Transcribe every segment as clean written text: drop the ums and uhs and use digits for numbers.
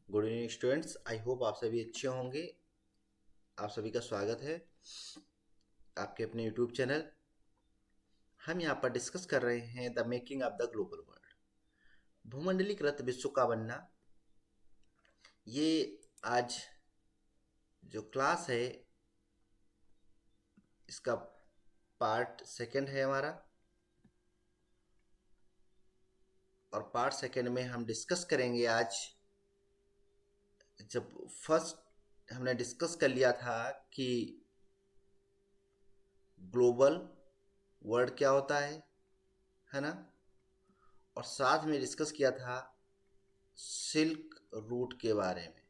Good evening students. I hope आप सभी अच्छे होंगे। आप सभी का स्वागत है आपके अपने यूट्यूब चैनल। हम यहाँ पर डिस्कस कर रहे हैं the making of the global world, भूमंडलीकृत विश्व का बनना। ये आज जो क्लास है इसका पार्ट सेकंड है हमारा, और पार्ट सेकंड में हम डिस्कस करेंगे आज। जब फर्स्ट हमने डिस्कस कर लिया था कि ग्लोबल वर्ल्ड क्या होता है ना, और साथ में डिस्कस किया था सिल्क रूट के बारे में।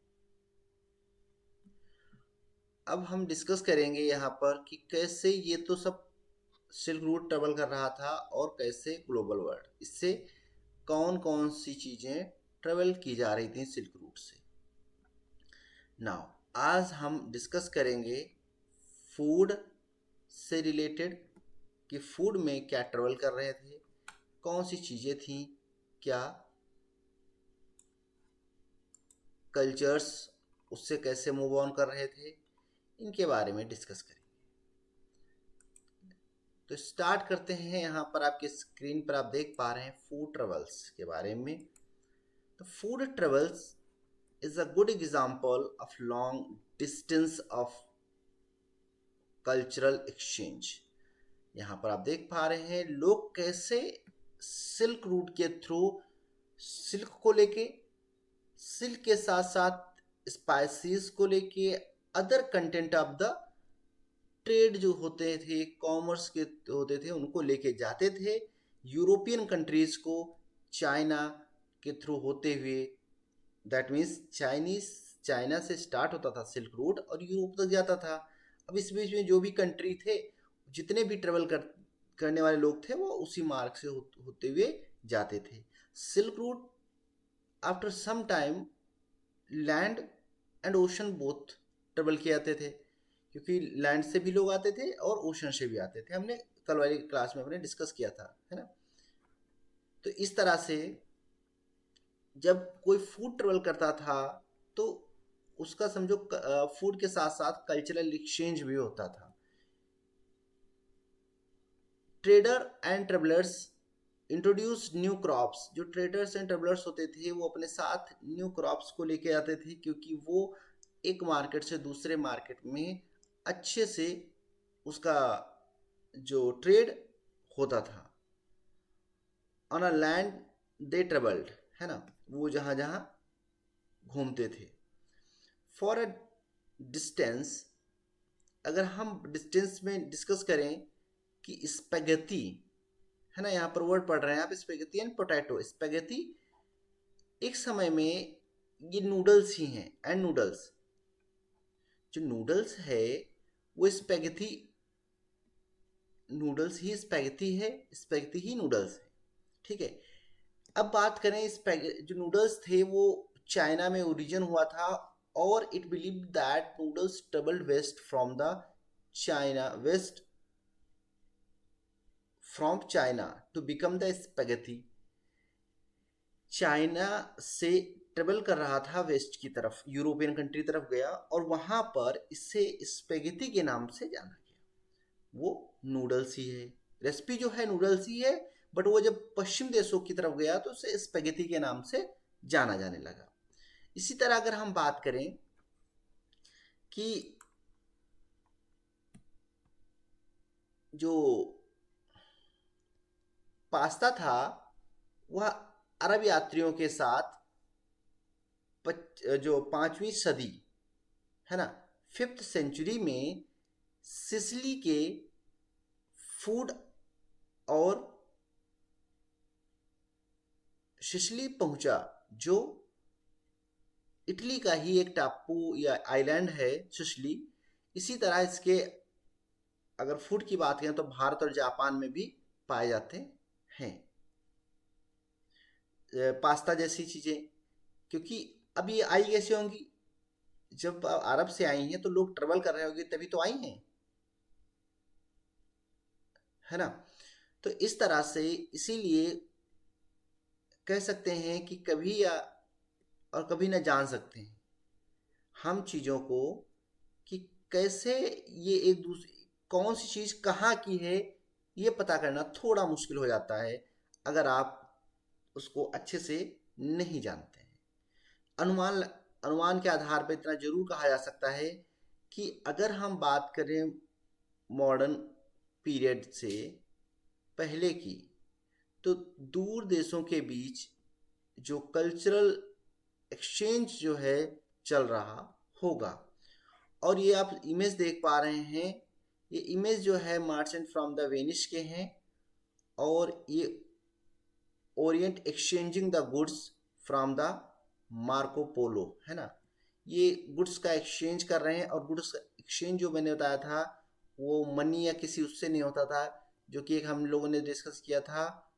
अब हम डिस्कस करेंगे यहाँ पर कि कैसे ये तो सब सिल्क रूट ट्रेवल कर रहा था और कैसे ग्लोबल वर्ल्ड, इससे कौन कौन सी चीज़ें ट्रेवल की जा रही थी सिल्क रूट से। नाउ आज हम डिस्कस करेंगे फूड से रिलेटेड, कि फूड में क्या ट्रेवल कर रहे थे, कौन सी चीज़ें थी, क्या कल्चर्स उससे कैसे मूव ऑन कर रहे थे, इनके बारे में डिस्कस करेंगे। तो स्टार्ट करते हैं। यहाँ पर आपके स्क्रीन पर आप देख पा रहे हैं फूड ट्रेवल्स के बारे में। तो food travels is a good example of long distance of cultural exchange. यहाँ पर आप देख पा रहे हैं लोग कैसे सिल्क रूट के थ्रू सिल्क को लेके, सिल्क के साथ साथ स्पाइसेस को लेके, other content of the trade जो होते थे, कॉमर्स के होते थे, उनको लेके जाते थे यूरोपियन कंट्रीज को, चाइना के थ्रू होते हुए। दैट मीन्स चाइना से स्टार्ट होता था सिल्क रूट और यूरोप तक जाता था। अब इस बीच में जो भी कंट्री थे, जितने भी करने वाले लोग थे, वो उसी मार्ग से होते हुए जाते थे। Silk route after some time land and ocean both travel किए जाते थे, क्योंकि लैंड से भी लोग आते थे और ओशन से भी आते थे। हमने कल वाली क्लास में हमने डिस्कस किया था, है ना। तो इस तरह से जब कोई फूड ट्रेवल करता था तो उसका समझो फूड के साथ साथ कल्चरल एक्सचेंज भी होता था। Trader and travellers introduce new crops. जो ट्रेडर्स एंड ट्रेवलर्स होते थे वो अपने साथ न्यू क्रॉप्स को लेके आते थे, क्योंकि वो एक मार्केट से दूसरे मार्केट में अच्छे से उसका जो ट्रेड होता था। On a land they travelled, है ना, वो जहाँ जहाँ घूमते थे। फॉर अ डिस्टेंस, अगर हम डिस्टेंस में डिस्कस करें कि स्पेगेटी, है ना, यहाँ पर वर्ड पढ़ रहे हैं आप, स्पेगेटी एंड पोटैटो। स्पेगेटी एक समय में ये नूडल्स ही हैं, एंड नूडल्स, जो नूडल्स है वो स्पेगेटी, नूडल्स ही स्पेगेटी है, स्पेगेटी ही नूडल्स है, ठीक है। अब बात करें, जो नूडल्स थे वो चाइना में ओरिजिन हुआ था, और it believe that noodles travelled west from the China, west from China to become the spaghetti. China से ट्रेवल कर रहा था वेस्ट की तरफ, यूरोपियन कंट्री तरफ गया, और वहां पर इसे स्पेगेटी के नाम से जाना गया। वो नूडल्स ही है, रेसिपी जो है नूडल्स ही है, बट वो जब पश्चिम देशों की तरफ गया तो उसे स्पेगेटी के नाम से जाना जाने लगा। इसी तरह अगर हम बात करें कि जो पास्ता था वह अरब यात्रियों के साथ जो 5वीं सदी, है ना, 5th सेंचुरी में सिसिली के फूड और सिसिली पहुंचा, जो इटली का ही एक टापू या आइलैंड है सिसिली। इसी तरह इसके अगर फूड की बात करें तो भारत और जापान में भी पाए जाते हैं पास्ता जैसी चीज़ें। क्योंकि अब ये आई कैसे होंगी, जब अरब से आई हैं तो लोग ट्रेवल कर रहे होंगे तभी तो आई हैं, है ना। तो इस तरह से इसीलिए कह सकते हैं कि कभी या और कभी ना जान सकते हैं हम चीज़ों को, कि कैसे ये एक दूसरे, कौन सी चीज़ कहाँ की है, ये पता करना थोड़ा मुश्किल हो जाता है अगर आप उसको अच्छे से नहीं जानते हैं। अनुमान अनुमान के आधार पर इतना जरूर कहा जा सकता है कि अगर हम बात करें मॉडर्न पीरियड से पहले की, तो दूर देशों के बीच जो कल्चरल एक्सचेंज जो है चल रहा होगा। और ये आप इमेज देख पा रहे हैं, ये इमेज जो है मर्चेंट फ्रॉम द वेनिस के हैं, और ये Orient exchanging the goods from the Marco Polo, है ना। ये गुड्स का एक्सचेंज कर रहे हैं, और गुड्स का एक्सचेंज जो मैंने बताया था वो मनी या किसी उससे नहीं होता था, जो कि एक हम लोगों ने डिस्कस किया था,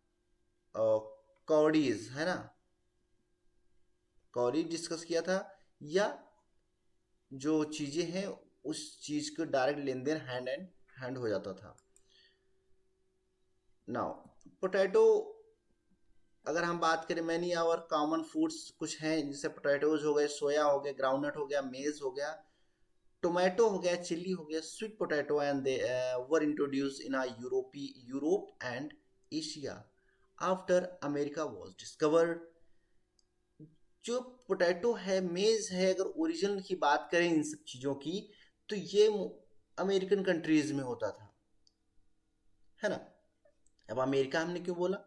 कॉडीज, है ना, कॉडीज डिस्कस किया था, या जो चीज़ें हैं उस चीज़ को डायरेक्ट लेन देन हैंड एंड हैंड हो जाता था। नाउ पोटैटो, अगर हम बात करें मैनी आवर कॉमन फूड्स कुछ हैं, जैसे पोटैटोज हो गए, सोया हो गया, ग्राउंडनट हो गया, मेज हो गया, टोमेटो हो गया, चिल्ली हो गया, sweet potato, and they were introduce in Europe and Asia after America was discovered. जो पोटैटो है, मेज है, अगर ओरिजिनल की बात करें इन सब चीज़ों की, तो ये अमेरिकन कंट्रीज में होता था, है ना। अब अमेरिका हमने क्यों बोला,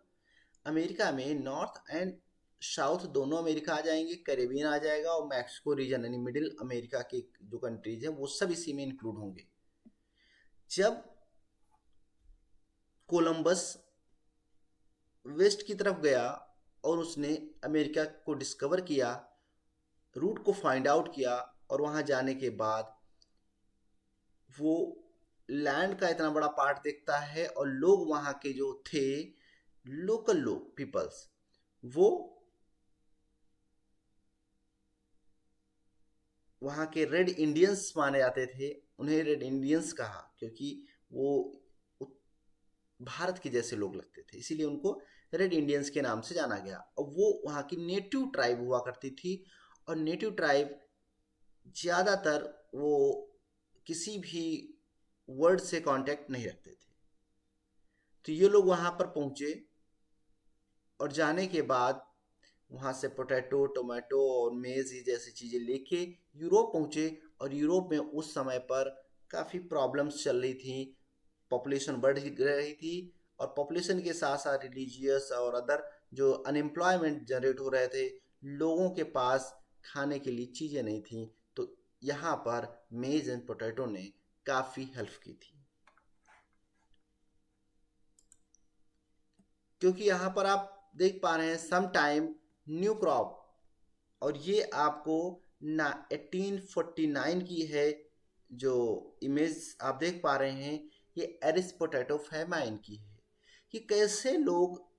अमेरिका में नॉर्थ एंड साउथ दोनों अमेरिका आ जाएंगे, कैरेबियन आ जाएगा, और मैक्सिको रीजन यानी मिडिल अमेरिका के जो कंट्रीज हैं वो सब इसी में इंक्लूड होंगे। जब कोलंबस वेस्ट की तरफ गया और उसने अमेरिका को डिस्कवर किया, रूट को फाइंड आउट किया, और वहां जाने के बाद वो लैंड का इतना बड़ा पार्ट देखता है, और लोग वहां के जो थे लोकल लोग पीपल्स, वो वहाँ के रेड इंडियंस माने जाते थे, उन्हें रेड इंडियंस कहा क्योंकि वो भारत के जैसे लोग लगते थे, इसीलिए उनको रेड इंडियंस के नाम से जाना गया। और वो वहाँ की नेटिव ट्राइब हुआ करती थी, और नेटिव ट्राइब ज़्यादातर वो किसी भी वर्ड से कांटेक्ट नहीं रखते थे। तो ये लोग वहाँ पर पहुँचे, और जाने के बाद वहाँ से पोटैटो, टोमेटो और मेज़ ही जैसी चीज़ें लेके यूरोप पहुँचे, और यूरोप में उस समय पर काफ़ी प्रॉब्लम्स चल रही थी, पॉपुलेशन बढ़ रही थी, और पॉपुलेशन के साथ साथ रिलीजियस और अदर जो अनएम्प्लॉयमेंट जनरेट हो रहे थे, लोगों के पास खाने के लिए चीज़ें नहीं थी, तो यहाँ पर मेज़ एंड पोटैटो ने काफ़ी हेल्प की थी। क्योंकि यहाँ पर आप देख पा रहे हैं सम टाइम न्यू क्रॉप, और ये आपको ना 1849 की है, जो इमेज आप देख पा रहे हैं, ये एरिस पोटैटो फैमाइन की है, कि कैसे लोग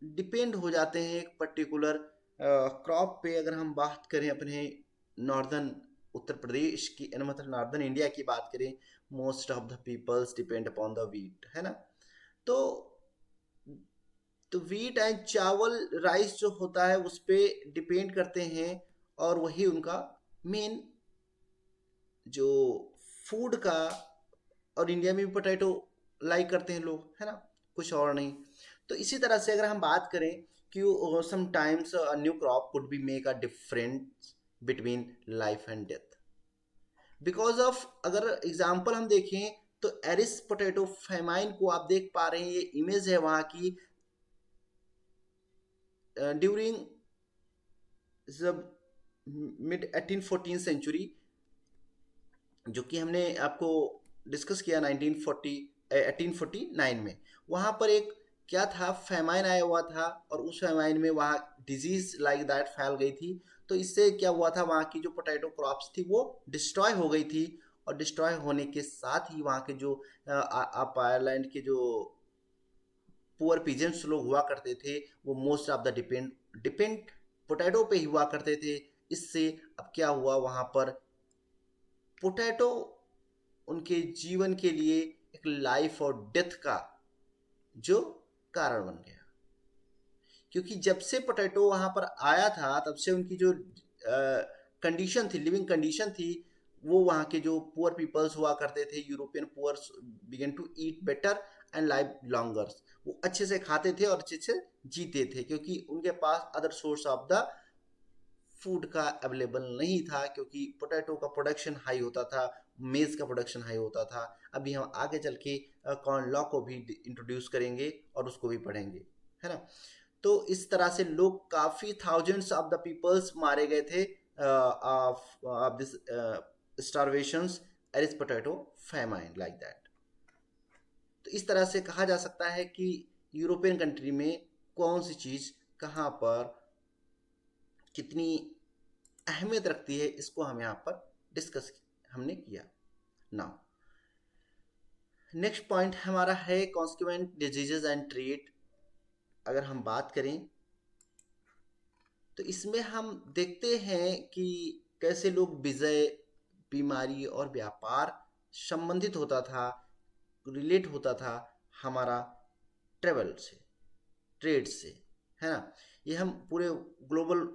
डिपेंड हो जाते हैं एक पर्टिकुलर क्रॉप पे। अगर हम बात करें अपने नॉर्दर्न उत्तर प्रदेश की, मतलब नॉर्दर्न इंडिया की बात करें, most of the peoples depend upon the wheat, है ना। तो वीट एंड चावल, राइस जो होता है उस पर डिपेंड करते हैं, और वही उनका मेन जो फूड का, और इंडिया में भी पोटैटो लाइक करते हैं लोग, है ना, कुछ और नहीं। तो इसी तरह से अगर हम बात करें कि sometimes new crop could be make a difference between life and death because of, अगर एग्जाम्पल हम देखें तो एरिस पोटैटो फेमाइन को आप देख पा रहे हैं, ये इमेज है वहाँ की, ड्यूरिंग मिड 1814 सेंचुरी, जो कि हमने आपको डिस्कस किया 1849 में। वहाँ पर एक क्या था, फेमाइन आया हुआ था, और उस फेमाइन में वहाँ डिजीज लाइक दैट फैल गई थी। तो इससे क्या हुआ था, वहाँ की जो पोटैटो क्रॉप्स थी वो डिस्ट्रॉय हो गई थी, और डिस्ट्रॉय होने के साथ ही वहाँ के जो अप आयरलैंड के जो पुअर पीजेंट्स लोग हुआ करते थे, वो most of the depend potato पे ही हुआ करते थे। इससे अब क्या हुआ, वहाँ पर पोटैटो उनके जीवन के लिए एक लाइफ और डेथ का जो कारण बन गया। क्योंकि जब से पोटैटो वहाँ पर आया था तब से उनकी जो कंडीशन थी, लिविंग कंडीशन थी, वो वहाँ के जो पुअर पीपल्स हुआ करते थे, European poors began to eat better and live longer. वो अच्छे से खाते थे और अच्छे से जीते थे, क्योंकि उनके पास other source of the food का अवेलेबल नहीं था, क्योंकि पोटैटो का प्रोडक्शन हाई होता था, मेज का प्रोडक्शन हाई होता था। अभी हम आगे चल के कॉर्न लॉ को भी इंट्रोड्यूस करेंगे और उसको भी पढ़ेंगे, है ना। तो इस तरह से लोग काफ़ी थाउजेंड्स ऑफ द पीपल्स मारे गए थे of this starvations as potato famine like that. तो इस तरह से कहा जा सकता है कि यूरोपियन कंट्री में कौन सी चीज़ कहाँ पर कितनी अहमियत रखती है, इसको हम यहाँ पर डिस्कस हमने किया। नाउ नेक्स्ट पॉइंट हमारा है कॉन्सिक्वेंट डिजीजेज एंड ट्रेड। अगर हम बात करें तो इसमें हम देखते हैं कि कैसे लोग विजय, बीमारी और व्यापार संबंधित होता था, रिलेट होता था हमारा ट्रेवल से, ट्रेड से, है ना। ये हम पूरे ग्लोबल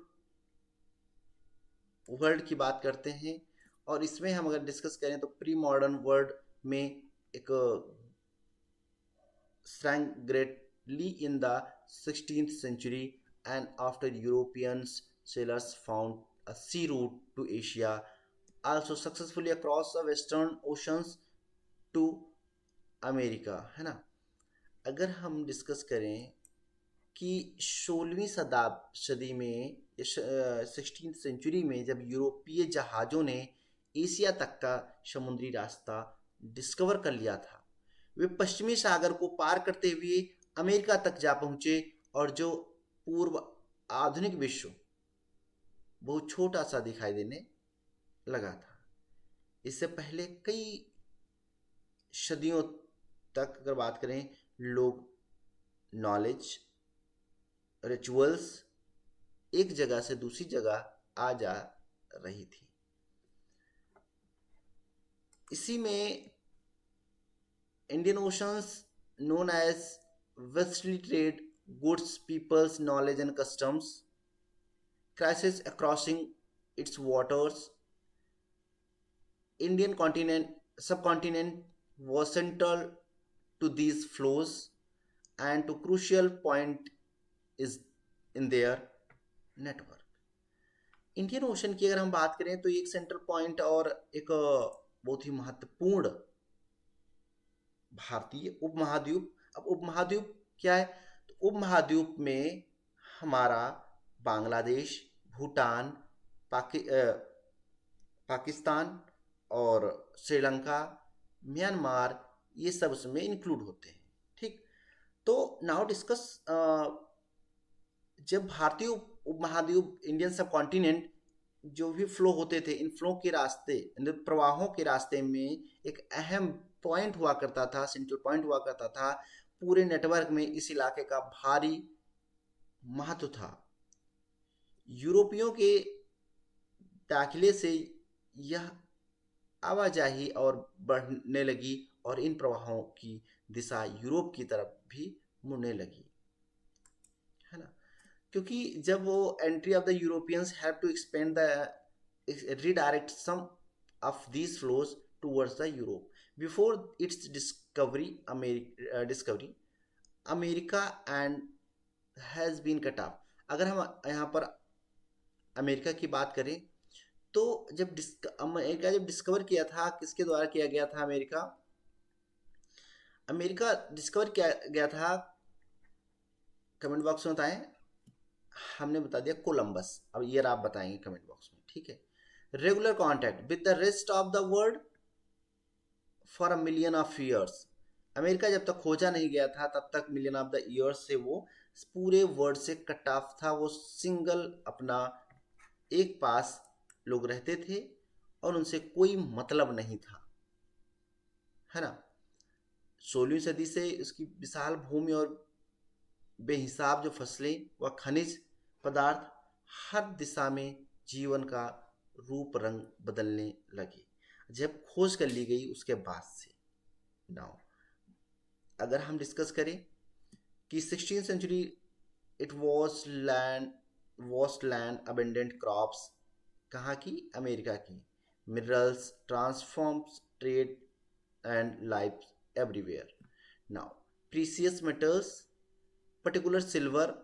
वर्ल्ड की बात करते हैं, और इसमें हम अगर डिस्कस करें तो प्री मॉडर्न वर्ल्ड में एक sprang greatly in the 16th century, and after Europeans sailors found a sea route to Asia, also successfully across the western oceans to America, है ना। अगर हम डिस्कस करें कि 16वीं सदी में, 16th सेंचुरी में, जब यूरोपीय जहाज़ों ने एशिया तक का समुद्री रास्ता डिस्कवर कर लिया था, वे पश्चिमी सागर को पार करते हुए अमेरिका तक जा पहुंचे, और जो पूर्व आधुनिक विश्व बहुत छोटा सा दिखाई देने लगा था। इससे पहले कई सदियों तक अगर बात करें, लोग नॉलेज, रिचुअल्स एक जगह से दूसरी जगह आ जा रही थी। इसी में Indian oceans known as westerly trade, goods, peoples, knowledge and customs, crisis crossing its waters. Indian subcontinent was central to these flows, and to crucial point is in their network. Indian ocean की अगर हम बात करें तो एक central point और एक बहुत ही महत्वपूर्ण भारतीय उपमहाद्वीप। अब उपमहाद्वीप क्या है, तो उपमहाद्वीप में हमारा बांग्लादेश, भूटान, पाकिस्तान और श्रीलंका, म्यांमार, ये सब उसमें इंक्लूड होते हैं, ठीक। तो नाउ डिस्कस, जब भारतीय उपमहाद्वीप, इंडियन सब कॉन्टिनेंट, जो भी फ्लो होते थे, इन फ्लो के रास्ते, इन प्रवाहों के रास्ते में एक अहम पॉइंट हुआ करता था, सेंट्रल पॉइंट हुआ करता था। पूरे नेटवर्क में इस इलाके का भारी महत्व था। यूरोपियों के दाखिले से यह आवाजाही और बढ़ने लगी, और इन प्रवाहों की दिशा यूरोप की तरफ भी मुड़ने लगी, है ना। क्योंकि जब वो entry of the Europeans have to expend the redirect some of these flows towards the Europe. Before its discovery, America and has been cut off. अगर हम यहाँ पर अमेरिका की बात करें तो जब अमेरिका जब डिस्कवर किया था, किसके द्वारा किया गया था? अमेरिका डिस्कवर किया गया था, कमेंट बॉक्स में बताएं। हमने बता दिया कोलंबस, अब ये आप बताएंगे कमेंट बॉक्स में, ठीक है। Regular contact with the rest of the world for a million of years. America जब तक खोजा नहीं गया था तब तक मिलियन ऑफ द ईयर्स से वो पूरे वर्ल्ड से कट ऑफ था। वो सिंगल अपना एक पास लोग रहते थे और उनसे कोई मतलब नहीं था, है ना। 16वीं सदी से उसकी विशाल भूमि और बेहिसाब जो फसलें व खनिज पदार्थ, हर दिशा में जीवन का रूप रंग बदलने लगे जब खोज कर ली गई उसके बाद से। नाउ अगर हम डिस्कस करें कि 16वीं century it was land abundant crops, कहाँ की? अमेरिका की। Minerals, transforms, trade and life everywhere. Now precious metals, particular silver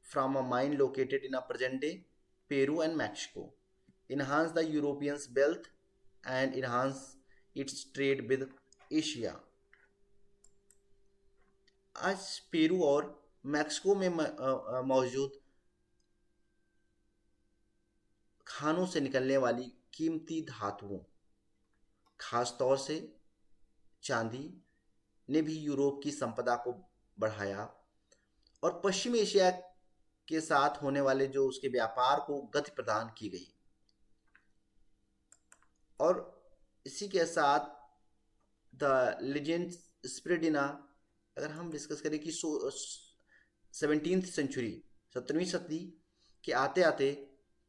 from a mine located in a present day Peru and Mexico, enhance the Europeans' wealth and enhance its trade with Asia। आज Peru और Mexico में मौजूद खानों से निकलने वाली कीमती धातुओं, खासतौर से चांदी, ने भी यूरोप की संपदा को बढ़ाया और पश्चिम एशिया के साथ होने वाले जो उसके व्यापार को गति प्रदान की गई। और इसी के साथ द लेजेंड स्प्रेड इन, अगर हम डिस्कस करें कि 17th सेंचुरी, 17वीं सदी के आते आते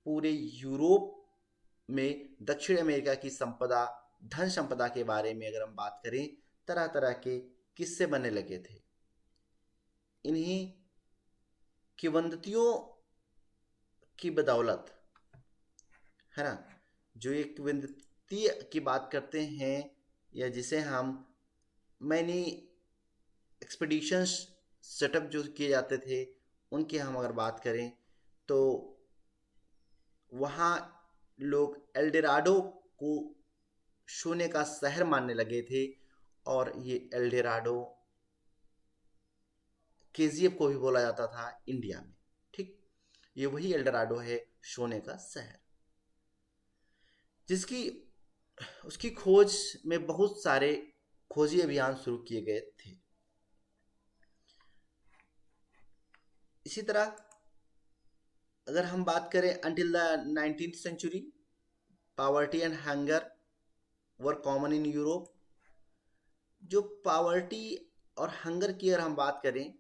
पूरे यूरोप में दक्षिण अमेरिका की संपदा, धन संपदा के बारे में अगर हम बात करें, तरह तरह के किस्से बनने लगे थे। इन्हीं किंवदंतियों की बदौलत, है ना, जो एक किंवदंती की बात करते हैं या जिसे हम मैनी एक्सपीडिशंस सेटअप जो किए जाते थे उनकी हम अगर बात करें तो वहाँ लोग एल्डोराडो को सोने का शहर मानने लगे थे और ये एल्डोराडो केजीएफ को भी बोला जाता था इंडिया में। ठीक, ये वही एल्डोराडो है, सोने का शहर, जिसकी उसकी खोज में बहुत सारे खोजी अभियान शुरू किए गए थे। इसी तरह अगर हम बात करें until the 19th century, poverty and hunger were common in Europe. जो पॉवर्टी और हंगर की अगर हम बात करें,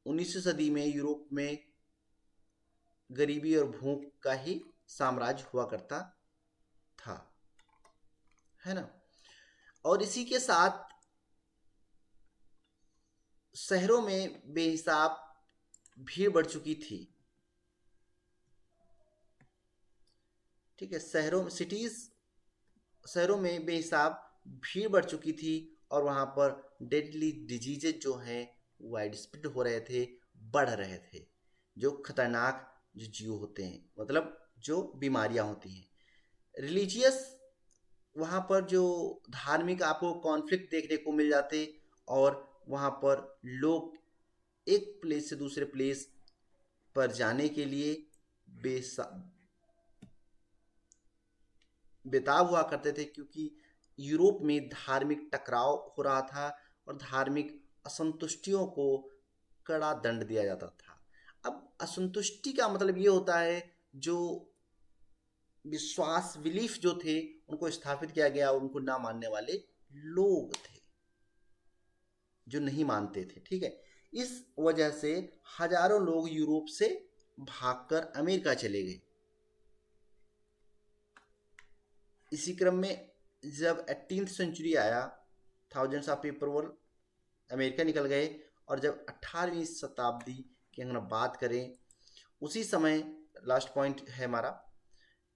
19वीं सदी में यूरोप में गरीबी और भूख का ही साम्राज्य हुआ करता था, है ना। और इसी के साथ शहरों में बेहिसाब भीड़ बढ़ चुकी थी। ठीक है, शहरों में बेहिसाब भीड़ बढ़ चुकी थी और वहाँ पर डेडली डिजीजेज जो हैं वाइड स्प्रेड हो रहे थे, बढ़ रहे थे, जो खतरनाक जो जीव होते हैं, मतलब जो बीमारियाँ होती हैं। रिलीजियस, वहाँ पर जो धार्मिक आपको कॉन्फ्लिक्ट देखने को मिल जाते और वहाँ पर लोग एक प्लेस से दूसरे प्लेस पर जाने के लिए बेताब हुआ करते थे, क्योंकि यूरोप में धार्मिक टकराव हो रहा था और धार्मिक असंतुष्टियों को कड़ा दंड दिया जाता था। अब असंतुष्टि का मतलब ये होता है जो विश्वास, बिलीफ जो थे उनको स्थापित किया गया, उनको ना मानने वाले लोग थे जो नहीं मानते थे। ठीक है, इस वजह से हजारों लोग यूरोप से भागकर अमेरिका चले गए। इसी क्रम में जब 18th सेंचुरी आया, थाउजेंड्स ऑफ पीपल अमेरिका निकल गए। और जब 18वीं शताब्दी की अगर बात करें, उसी समय लास्ट पॉइंट है हमारा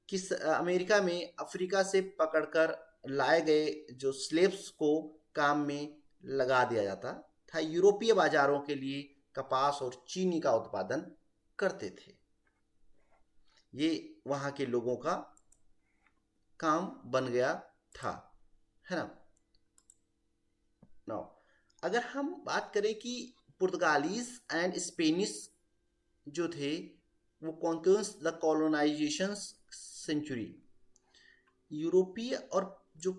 कि अमेरिका में अफ्रीका से पकड़कर लाए गए जो स्लेव्स को काम में लगा दिया जाता था। यूरोपीय बाजारों के लिए कपास और चीनी का उत्पादन करते थे। ये वहाँ के लोगों का काम बन गया था, है ना। नाउ अगर हम बात करें कि पुर्तगालीज एंड स्पेनिश जो थे वो कॉन्क्वेंस द कॉलोनाइजेशन सेंचुरी, यूरोपीय और जो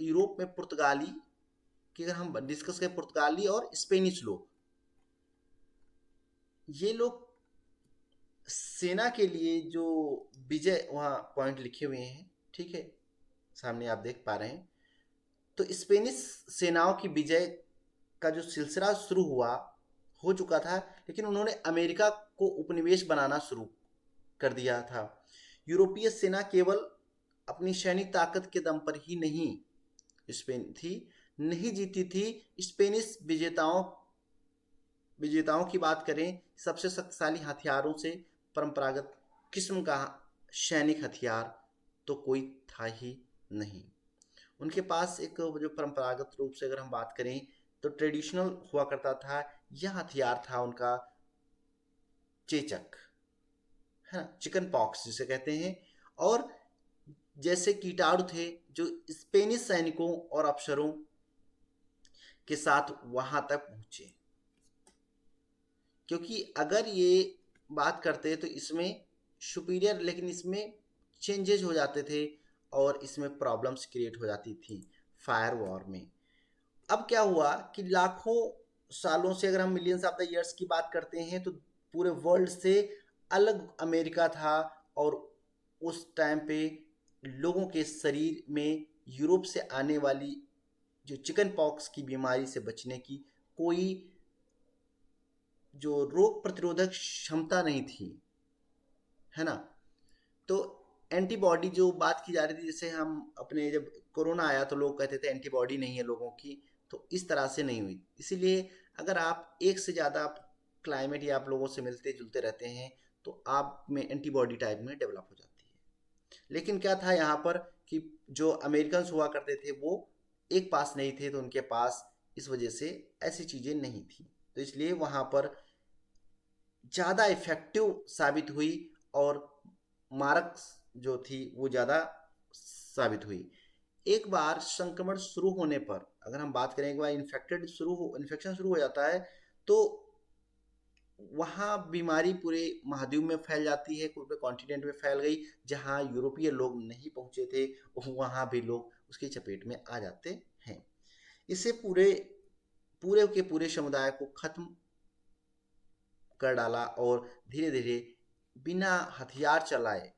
यूरोप में पुर्तगाली की अगर हम डिस्कस करें, पुर्तगाली और स्पेनिश लोग, ये लोग सेना के लिए जो विजय, वहाँ पॉइंट लिखे हुए हैं, ठीक है, सामने आप देख पा रहे हैं। तो स्पेनिश सेनाओं की विजय का जो सिलसिला शुरू हो चुका था, लेकिन उन्होंने अमेरिका को उपनिवेश बनाना शुरू कर दिया था। यूरोपीय सेना केवल अपनी सैनिक ताकत के दम पर ही नहीं जीती थी। स्पेनिश विजेताओं विजेताओं की बात करें, सबसे शक्तिशाली हथियारों से परंपरागत किस्म का सैनिक हथियार तो कोई था ही नहीं। उनके पास एक जो परंपरागत रूप से अगर हम बात करें तो ट्रेडिशनल हुआ करता था, यह हथियार था उनका चेचक, है ना, चिकन पॉक्स जिसे कहते हैं। और जैसे कीटाणु थे जो स्पेनिश सैनिकों और अफसरों के साथ वहां तक पहुंचे, क्योंकि अगर ये बात करते तो इसमें सुपीरियर, लेकिन इसमें चेंजेज हो जाते थे और इसमें प्रॉब्लम्स क्रिएट हो जाती थी फायर वॉर में। अब क्या हुआ कि लाखों सालों से, अगर हम मिलियंस ऑफ द ईयर्स की बात करते हैं, तो पूरे वर्ल्ड से अलग अमेरिका था। और उस टाइम पे लोगों के शरीर में यूरोप से आने वाली जो चिकन पॉक्स की बीमारी से बचने की कोई जो रोग प्रतिरोधक क्षमता नहीं थी, है ना। तो एंटीबॉडी जो बात की जा रही थी, जैसे हम अपने जब कोरोना आया तो लोग कहते थे एंटीबॉडी नहीं है लोगों की, तो इस तरह से नहीं हुई। इसीलिए अगर आप एक से ज़्यादा क्लाइमेट या आप लोगों से मिलते जुलते रहते हैं तो आप में एंटीबॉडी टाइप में डेवलप हो जाती है। लेकिन क्या था यहाँ पर कि जो अमेरिकन हुआ करते थे वो एक पास नहीं थे, तो उनके पास इस वजह से ऐसी चीज़ें नहीं थी, तो इसलिए वहाँ पर ज़्यादा इफेक्टिव साबित हुई और मारक जो थी वो ज़्यादा साबित हुई। एक बार संक्रमण शुरू होने पर, अगर हम बात करें, एक बार इन्फेक्शन शुरू हो जाता है तो वहाँ बीमारी पूरे महाद्वीप में फैल जाती है, पूरे कॉन्टिनेंट में फैल गई। जहाँ यूरोपीय लोग नहीं पहुँचे थे वहाँ भी लोग उसकी चपेट में आ जाते हैं। इससे पूरे पूरे के पूरे समुदाय को खत्म कर डाला और धीरे धीरे बिना हथियार चलाए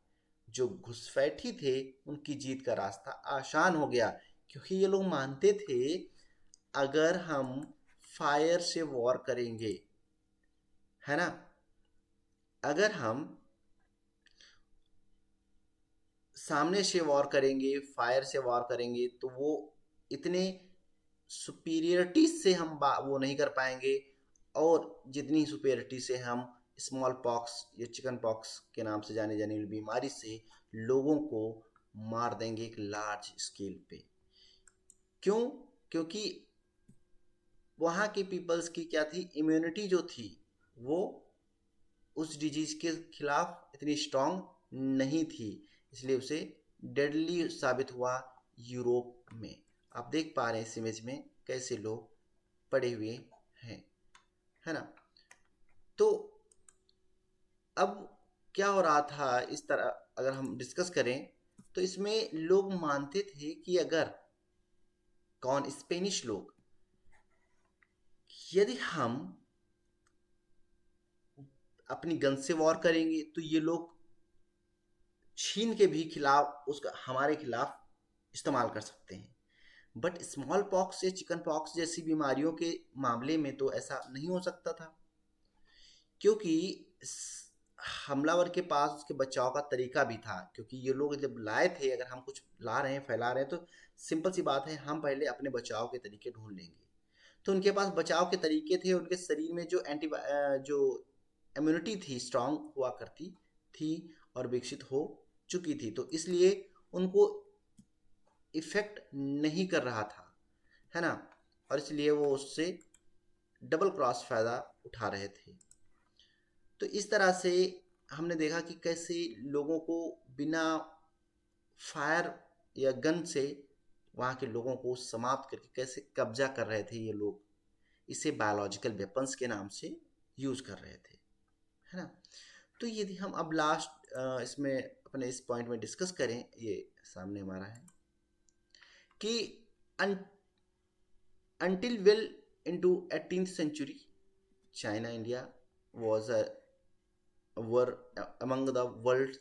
जो घुसपैठी थे उनकी जीत का रास्ता आसान हो गया, क्योंकि ये लोग मानते थे अगर हम फायर से वॉर करेंगे, है ना, अगर हम सामने से वॉर करेंगे, फायर से वॉर करेंगे, तो वो इतने सुपीरियरिटी से हम वो नहीं कर पाएंगे। और जितनी सुपीरियरिटी से हम स्मॉल पॉक्स या चिकन पॉक्स के नाम से जाने जाने वाली बीमारी से लोगों को मार देंगे एक लार्ज स्केल पे। क्यों? क्योंकि वहाँ के पीपल्स की क्या थी, इम्यूनिटी जो थी वो उस डिजीज के खिलाफ इतनी स्ट्रांग नहीं थी, इसलिए उसे डेडली साबित हुआ यूरोप में। आप देख पा रहे हैं इस इमेज में कैसे लोग पड़े हुए हैं, है ना। तो अब क्या हो रहा था, इस तरह अगर हम डिस्कस करें तो इसमें लोग मानते थे कि अगर स्पेनिश लोग, यदि हम अपनी गन से वॉर करेंगे तो ये लोग छीन के भी खिलाफ उसका हमारे खिलाफ इस्तेमाल कर सकते हैं। बट स्मॉल पॉक्स या चिकन पॉक्स जैसी बीमारियों के मामले में तो ऐसा नहीं हो सकता था, क्योंकि हमलावर के पास उसके बचाव का तरीका भी था। क्योंकि ये लोग जब लाए थे, अगर हम कुछ ला रहे हैं, फैला रहे हैं, तो सिंपल सी बात है, हम पहले अपने बचाव के तरीके ढूंढ लेंगे। तो उनके पास बचाव के तरीके थे, उनके शरीर में जो इम्यूनिटी थी स्ट्रांग हुआ करती थी और विकसित हो चुकी थी, तो इसलिए उनको इफेक्ट नहीं कर रहा था, है ना। और इसलिए वो उससे डबल क्रॉस फायदा उठा रहे थे। तो इस तरह से हमने देखा कि कैसे लोगों को बिना फायर या गन से वहाँ के लोगों को समाप्त करके कैसे कब्जा कर रहे थे ये लोग, इसे बायोलॉजिकल वेपन्स के नाम से यूज कर रहे थे, है ना। तो यदि हम अब लास्ट इसमें अपने इस पॉइंट में डिस्कस करें, ये सामने हमारा है कि until well into 18th century China India was were among the world's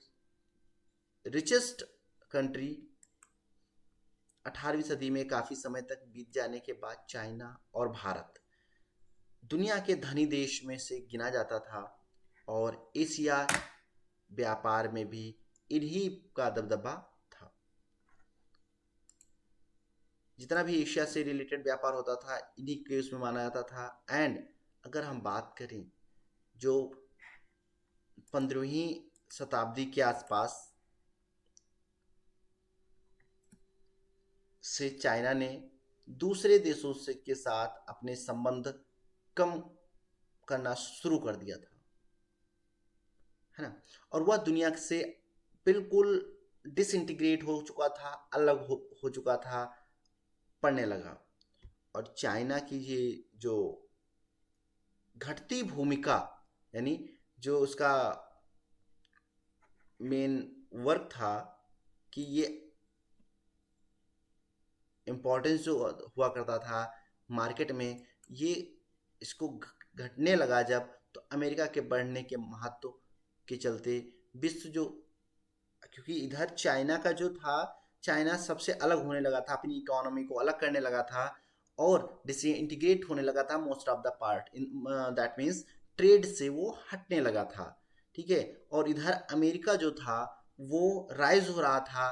richest country। 18वीं सदी में काफ़ी समय तक बीत जाने के बाद चाइना और भारत दुनिया के धनी देश में से गिना जाता था, और एशिया व्यापार में भी इन्हीं का दबदबा था। जितना भी एशिया से रिलेटेड व्यापार होता था इन्हीं के उसमें माना जाता था। एंड अगर हम बात करें जो 15वीं शताब्दी के आसपास से चाइना ने दूसरे देशों से के साथ अपने संबंध कम करना शुरू कर दिया था, है ना। और वह दुनिया से बिल्कुल डिसइंटीग्रेट हो चुका था, अलग हो चुका था, पड़ने लगा। और चाइना की ये जो घटती भूमिका, यानी जो उसका मेन वर्क था कि ये इम्पोर्टेंस जो हुआ करता था मार्केट में, ये इसको घटने लगा जब, तो अमेरिका के बढ़ने के महत्व के चलते विश्व जो, क्योंकि इधर चाइना का जो था, चाइना सबसे अलग होने लगा था, अपनी इकोनॉमी को अलग करने लगा था और डिसइंटीग्रेट होने लगा था most of the part in, that means trade से वो हटने लगा था, ठीक है। और इधर अमेरिका जो था वो राइज हो रहा था,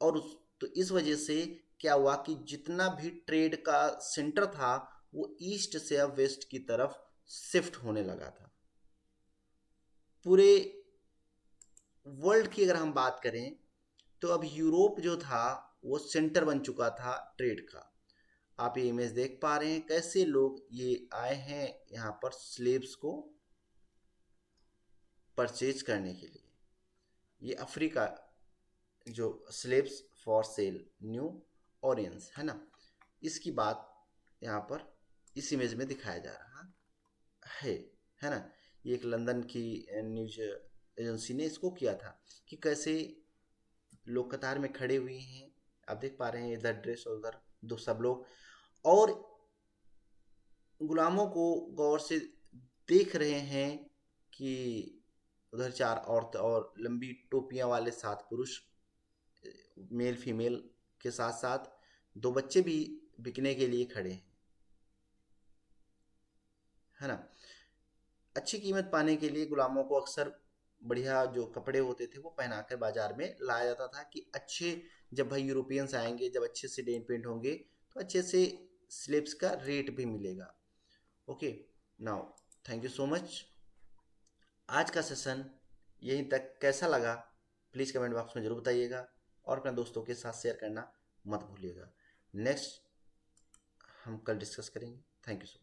और तो इस वजह से क्या हुआ कि जितना भी ट्रेड का सेंटर था वो ईस्ट से अब वेस्ट की तरफ शिफ्ट होने लगा था। पूरे वर्ल्ड की अगर हम बात करें तो अब यूरोप जो था वो सेंटर बन चुका था ट्रेड का। आप ये इमेज देख पा रहे हैं कैसे लोग ये आए हैं यहाँ पर स्लेव्स को परचेज करने के लिए। ये अफ्रीका जो स्लेव्स फॉर सेल, न्यू ओरियंस, है ना, इसकी बात यहाँ पर इस इमेज में दिखाया जा रहा है है ना। ये एक लंदन की न्यूज एजेंसी ने इसको किया था कि कैसे लोग कतार में खड़े हुए हैं, आप देख पा रहे हैं इधर ड्रेस और उधर दो सब लोग, और गुलामों को गौर से देख रहे हैं कि उधर 4 औरत और लंबी टोपियां वाले 7 पुरुष, मेल फीमेल के साथ साथ 2 बच्चे भी बिकने के लिए खड़े हैं, है ना। अच्छी कीमत पाने के लिए गुलामों को अक्सर बढ़िया जो कपड़े होते थे वो पहनाकर बाजार में लाया जाता था कि अच्छे, जब भाई यूरोपियंस आएंगे, जब अच्छे से डेन पेंट होंगे तो अच्छे से स्लेब्स का रेट भी मिलेगा। Okay, now thank you so much. आज का सेशन यहीं तक, कैसा लगा प्लीज़ कमेंट बॉक्स में ज़रूर बताइएगा और अपने दोस्तों के साथ शेयर करना मत भूलिएगा। नेक्स्ट हम कल डिस्कस करेंगे। Thank you so much.